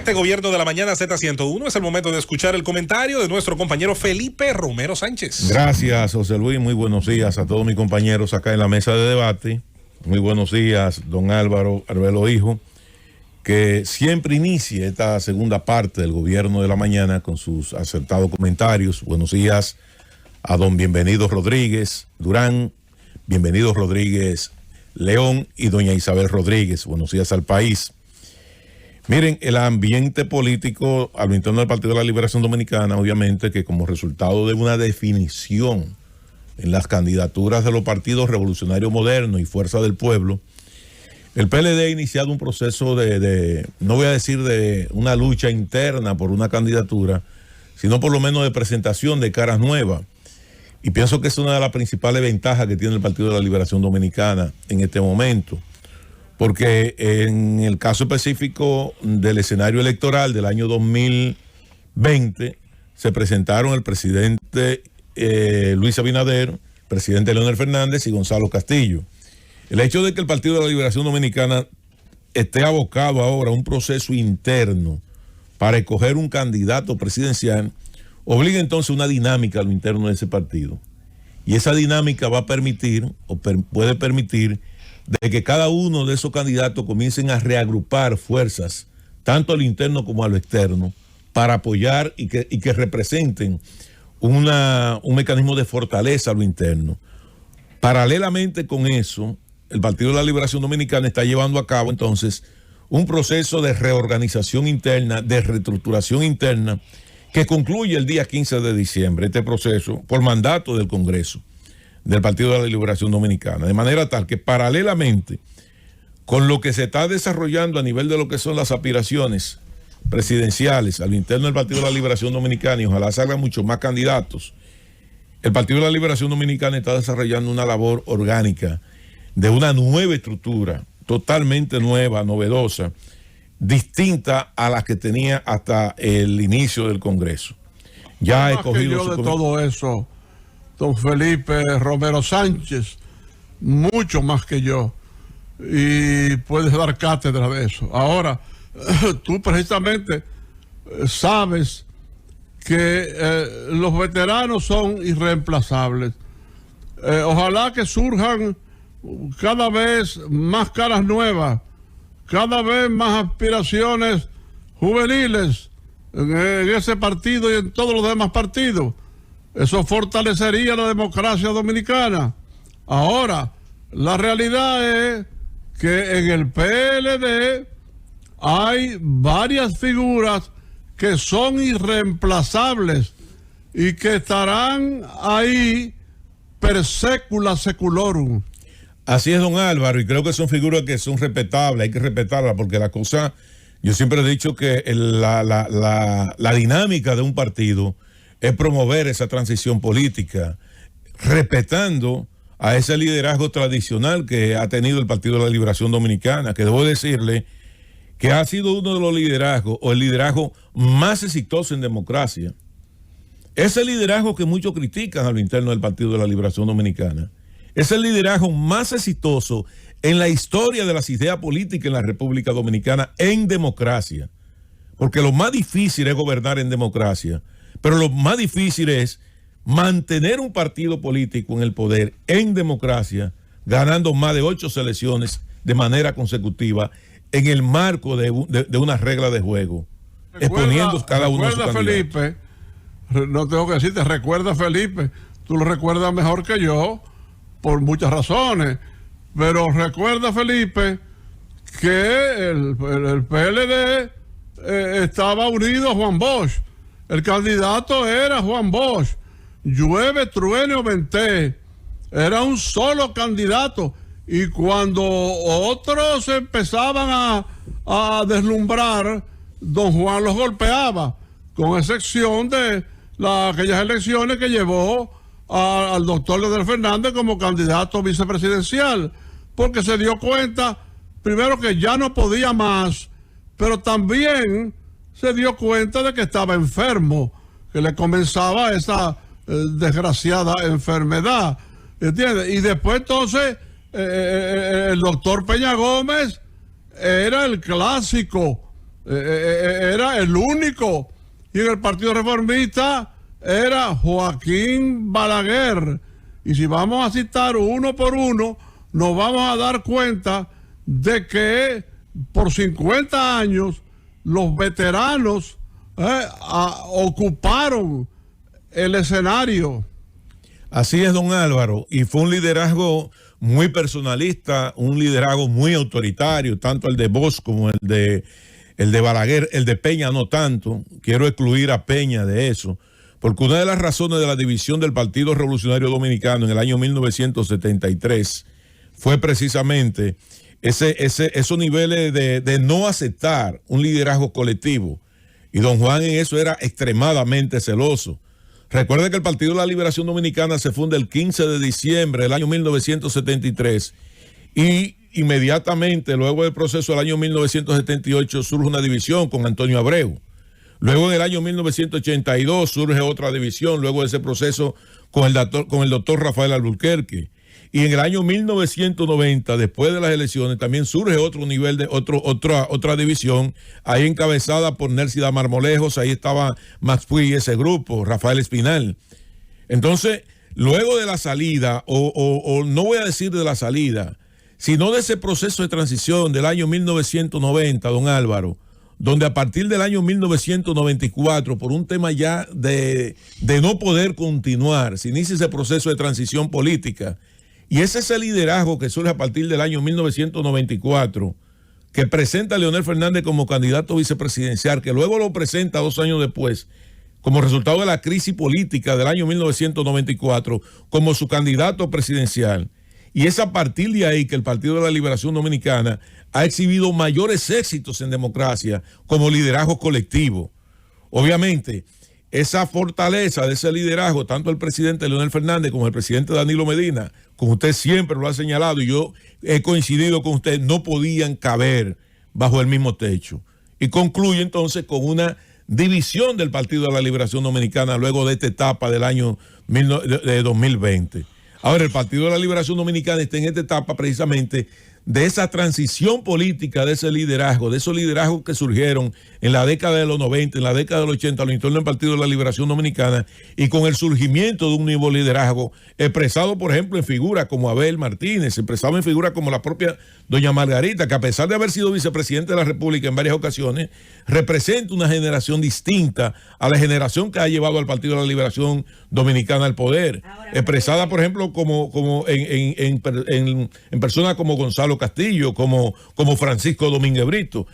este gobierno de la mañana Z101 es el momento de escuchar el comentario de nuestro compañero Felipe Romero Sánchez. Gracias, José Luis. Muy buenos días a todos mis compañeros acá en la mesa de debate. Muy buenos días, don Álvaro Arbelo Hijo, que siempre inicie esta segunda parte del gobierno de la mañana con sus acertados comentarios. Buenos días a don Bienvenido Rodríguez Durán, Bienvenido Rodríguez León y doña Isabel Rodríguez. Buenos días al país. Miren, el ambiente político a lo interno del Partido de la Liberación Dominicana, obviamente que como resultado de una definición en las candidaturas de los partidos Revolucionario Moderno y Fuerza del Pueblo, el PLD ha iniciado un proceso no voy a decir de una lucha interna por una candidatura, sino por lo menos de presentación de caras nuevas. Y pienso que es una de las principales ventajas que tiene el Partido de la Liberación Dominicana en este momento. Porque en el caso específico del escenario electoral del año 2020, se presentaron el presidente Luis Abinader, el presidente Leonel Fernández y Gonzalo Castillo. El hecho de que el Partido de la Liberación Dominicana esté abocado ahora a un proceso interno para escoger un candidato presidencial, obliga entonces una dinámica a lo interno de ese partido. Y esa dinámica va a permitir, puede permitir, de que cada uno de esos candidatos comiencen a reagrupar fuerzas, tanto a lo interno como a lo externo, para apoyar y que representen un mecanismo de fortaleza a lo interno. Paralelamente con eso, el Partido de la Liberación Dominicana está llevando a cabo entonces un proceso de reorganización interna, de reestructuración interna, que concluye el día 15 de diciembre, este proceso, por mandato del Congreso del Partido de la Liberación Dominicana, de manera tal que paralelamente con lo que se está desarrollando a nivel de lo que son las aspiraciones presidenciales al interno del Partido de la Liberación Dominicana, y ojalá salgan muchos más candidatos, el Partido de la Liberación Dominicana está desarrollando una labor orgánica de una nueva estructura, totalmente nueva, novedosa, distinta a la que tenía hasta el inicio del Congreso. Ya he cogido de todo eso, don Felipe Romero Sánchez, mucho más que yo, y puedes dar cátedra de eso. Ahora, tú precisamente sabes que los veteranos son irreemplazables. Ojalá que surjan cada vez más caras nuevas, cada vez más aspiraciones juveniles en ese partido y en todos los demás partidos. Eso fortalecería la democracia dominicana. Ahora, la realidad es que en el PLD hay varias figuras que son irreemplazables y que estarán ahí per secula seculorum. Así es, don Álvaro, y creo que son figuras que son respetables, hay que respetarlas, porque la cosa, yo siempre he dicho que la dinámica de un partido es promover esa transición política, respetando a ese liderazgo tradicional que ha tenido el Partido de la Liberación Dominicana, que debo decirle que ha sido uno de los liderazgos, o el liderazgo más exitoso en democracia. Ese liderazgo que muchos critican a lo interno del Partido de la Liberación Dominicana es el liderazgo más exitoso en la historia de las ideas políticas en la República Dominicana en democracia. Porque lo más difícil es gobernar en democracia, pero lo más difícil es mantener un partido político en el poder en democracia, ganando más de 8 elecciones de manera consecutiva en el marco de una regla de juego, exponiendo cada uno de sus candidatos. Felipe, no tengo que decirte, recuerda Felipe, tú lo recuerdas mejor que yo, por muchas razones, pero recuerda Felipe que el PLD estaba unido a Juan Bosch, el candidato era Juan Bosch, llueve, truene o vente, era un solo candidato, y cuando otros empezaban a deslumbrar, don Juan los golpeaba, con excepción de aquellas elecciones que llevó al doctor Leonel Fernández como candidato vicepresidencial, porque se dio cuenta, primero, que ya no podía más, pero también se dio cuenta de que estaba enfermo, que le comenzaba esa desgraciada enfermedad, ¿entiendes? Y después entonces el doctor Peña Gómez era el clásico era el único. Y en el Partido Reformista era Joaquín Balaguer. Y si vamos a citar uno por uno, nos vamos a dar cuenta de que por 50 años los veteranos ocuparon el escenario. Así es, don Álvaro, y fue un liderazgo muy personalista, un liderazgo muy autoritario, tanto el de Bosch como el de Balaguer. El de Peña no tanto, quiero excluir a Peña de eso, porque una de las razones de la división del Partido Revolucionario Dominicano en el año 1973 fue precisamente esos niveles de no aceptar un liderazgo colectivo, y don Juan en eso era extremadamente celoso. Recuerde que el Partido de la Liberación Dominicana se funda el 15 de diciembre del año 1973 y inmediatamente luego del proceso del año 1978 surge una división con Antonio Abreu. Luego en el año 1982 surge otra división luego de ese proceso con el doctor Rafael Alburquerque. Y en el año 1990, después de las elecciones, también surge otro nivel de otra división, ahí encabezada por Nércida Marmolejos, ahí estaba Max Puig y ese grupo, Rafael Espinal. Entonces, luego de la salida, o no voy a decir de la salida, sino de ese proceso de transición del año 1990, don Álvaro, donde a partir del año 1994, por un tema ya de no poder continuar, se inicia ese proceso de transición política. Y ese es el liderazgo que surge a partir del año 1994, que presenta a Leonel Fernández como candidato vicepresidencial, que luego lo presenta 2 años después, como resultado de la crisis política del año 1994, como su candidato presidencial. Y es a partir de ahí que el Partido de la Liberación Dominicana ha exhibido mayores éxitos en democracia como liderazgo colectivo. Obviamente, esa fortaleza de ese liderazgo, tanto el presidente Leonel Fernández como el presidente Danilo Medina, como usted siempre lo ha señalado y yo he coincidido con usted, no podían caber bajo el mismo techo. Y concluye entonces con una división del Partido de la Liberación Dominicana luego de esta etapa del año 2020. Ahora, el Partido de la Liberación Dominicana está en esta etapa precisamente de esa transición política, de ese liderazgo, de esos liderazgos que surgieron en la década de los 90, en la década de los 80, al interno del Partido de la Liberación Dominicana, y con el surgimiento de un nuevo liderazgo expresado, por ejemplo, en figuras como Abel Martínez, expresado en figuras como la propia doña Margarita, que a pesar de haber sido vicepresidente de la República en varias ocasiones, representa una generación distinta a la generación que ha llevado al Partido de la Liberación Dominicana al poder, expresada, por ejemplo, como en personas como Gonzalo Castillo, como Francisco Domínguez Brito.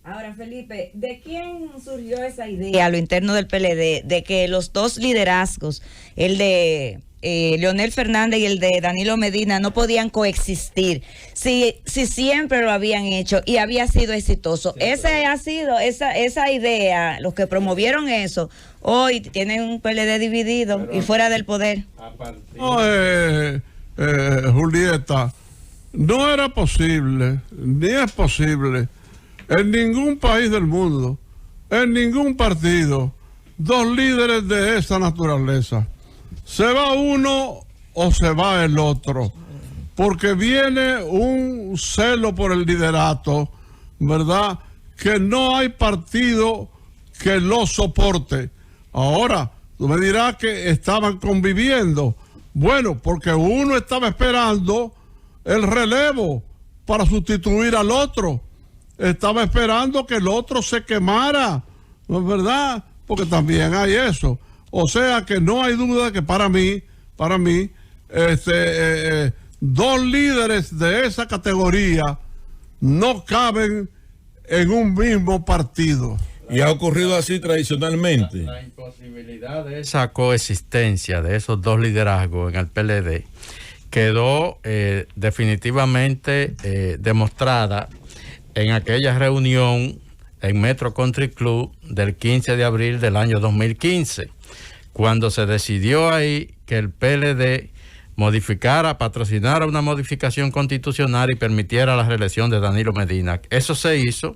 Ahora, Felipe, ¿de quién surgió esa idea a lo interno del PLD de que los dos liderazgos, el de Leonel Fernández y el de Danilo Medina, no podían coexistir si siempre lo habían hecho y había sido exitoso? Esa ha sido esa idea, los que promovieron eso, hoy tienen un PLD dividido y fuera del poder. Julieta, no era posible, ni es posible, en ningún país del mundo, en ningún partido, dos líderes de esa naturaleza. Se va uno o se va el otro, porque viene un celo por el liderato, ¿verdad? Que no hay partido que lo soporte. Ahora, tú me dirás que estaban conviviendo. Bueno, porque uno estaba esperando el relevo para sustituir al otro. Estaba esperando que el otro se quemara, ¿no es verdad? Porque también hay eso. O sea que no hay duda que para mí, dos líderes de esa categoría no caben en un mismo partido. Y ha ocurrido así tradicionalmente. La imposibilidad de esa coexistencia de esos dos liderazgos en el PLD quedó definitivamente demostrada en aquella reunión en Metro Country Club del 15 de abril del año 2015, cuando se decidió ahí que el PLD patrocinara una modificación constitucional y permitiera la reelección de Danilo Medina. Eso se hizo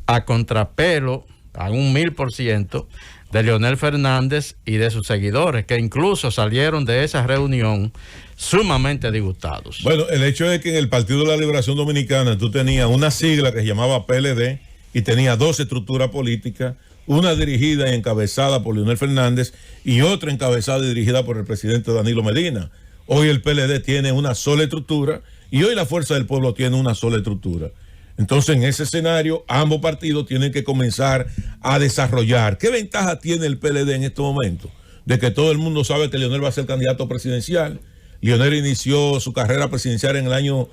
a contrapelo, a un 1000%, de Leonel Fernández y de sus seguidores, que incluso salieron de esa reunión sumamente disgustados. Bueno, el hecho es que en el Partido de la Liberación Dominicana tú tenías una sigla que se llamaba PLD y tenía dos estructuras políticas, una dirigida y encabezada por Leonel Fernández y otra encabezada y dirigida por el presidente Danilo Medina. Hoy el PLD tiene una sola estructura y hoy la Fuerza del Pueblo tiene una sola estructura. Entonces, en ese escenario, ambos partidos tienen que comenzar a desarrollar. ¿Qué ventaja tiene el PLD en este momento? De que todo el mundo sabe que Leonel va a ser candidato presidencial. Leonel inició su carrera presidencial en el año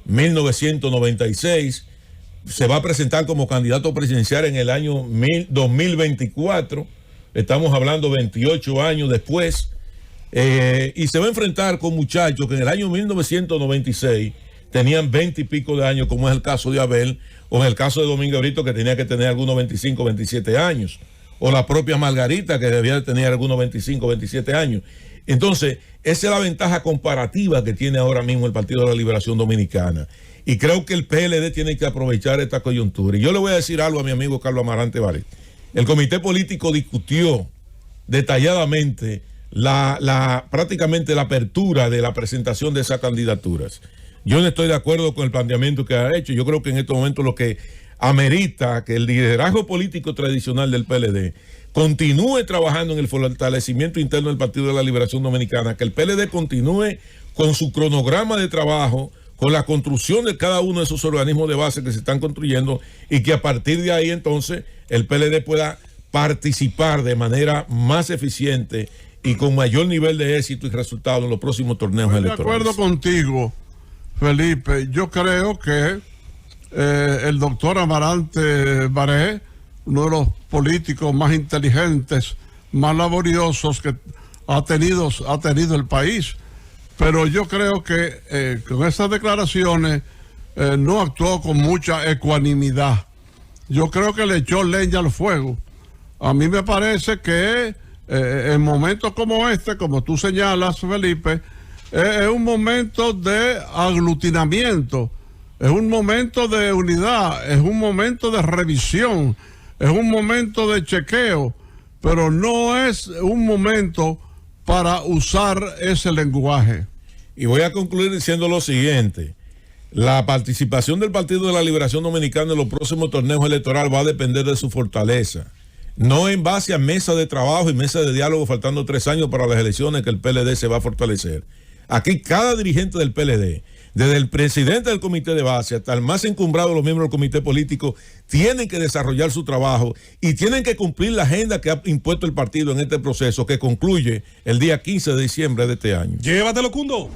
1996. Se va a presentar como candidato presidencial en el año 2024. Estamos hablando 28 años después. Y se va a enfrentar con muchachos que en el año 1996 tenían 20 y pico de años, como es el caso de Abel, o en el caso de Domingo Brito, que tenía que tener algunos 25, 27 años, o la propia Margarita, que debía de tener algunos 25, 27 años. Entonces, esa es la ventaja comparativa que tiene ahora mismo el Partido de la Liberación Dominicana. Y creo que el PLD tiene que aprovechar esta coyuntura. Y yo le voy a decir algo a mi amigo Carlos Amarante Várez. El comité político discutió detalladamente prácticamente la apertura de la presentación de esas candidaturas. Yo no estoy de acuerdo con el planteamiento que ha hecho. Yo creo que en estos momentos lo que amerita que el liderazgo político tradicional del PLD continúe trabajando en el fortalecimiento interno del Partido de la Liberación Dominicana, que el PLD continúe con su cronograma de trabajo, con la construcción de cada uno de esos organismos de base que se están construyendo y que a partir de ahí entonces el PLD pueda participar de manera más eficiente y con mayor nivel de éxito y resultado en los próximos torneos electorales. De acuerdo contigo, Felipe. Yo creo que el doctor Amarante Baré, uno de los políticos más inteligentes, más laboriosos que ha tenido el país, pero yo creo que con esas declaraciones no actuó con mucha ecuanimidad. Yo creo que le echó leña al fuego. A mí me parece que en momentos como este, como tú señalas, Felipe, es un momento de aglutinamiento, es un momento de unidad, es un momento de revisión, es un momento de chequeo, pero no es un momento para usar ese lenguaje. Y voy a concluir diciendo lo siguiente: la participación del Partido de la Liberación Dominicana en los próximos torneos electorales va a depender de su fortaleza, no en base a mesa de trabajo y mesa de diálogo faltando 3 años para las elecciones que el PLD se va a fortalecer. Aquí cada dirigente del PLD, desde el presidente del comité de base hasta el más encumbrado de los miembros del comité político, tienen que desarrollar su trabajo y tienen que cumplir la agenda que ha impuesto el partido en este proceso que concluye el día 15 de diciembre de este año. Llévatelo, Cundo.